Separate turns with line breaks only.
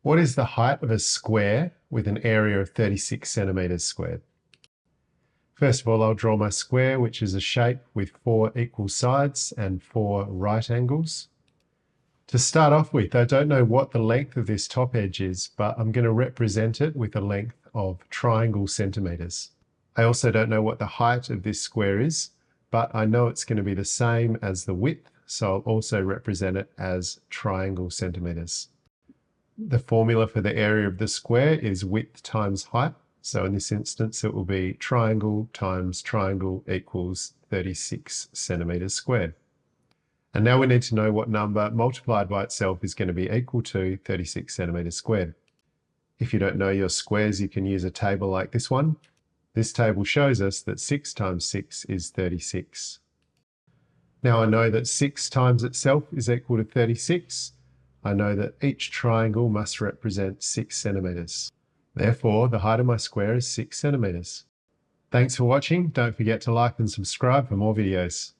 What is the height of a square with an area of 36 centimeters squared? First of all, I'll draw my square, which is a shape with 4 equal sides and 4 right angles. To start off with, I don't know what the length of this top edge is, but I'm going to represent it with a length of triangle centimeters. I also don't know what the height of this square is, but I know it's going to be the same as the width, so I'll also represent it as triangle centimeters. The formula for the area of the square is width times height. So in this instance, it will be triangle times triangle equals 36 centimeters squared. And now we need to know what number multiplied by itself is going to be equal to 36 centimeters squared. If you don't know your squares, you can use a table like this one. This table shows us that 6 times 6 is 36. Now I know that 6 times itself is equal to 36. I know that each triangle must represent 6 centimeters. Therefore, the height of my square is 6 centimeters. Thanks for watching. Don't forget to like and subscribe for more videos.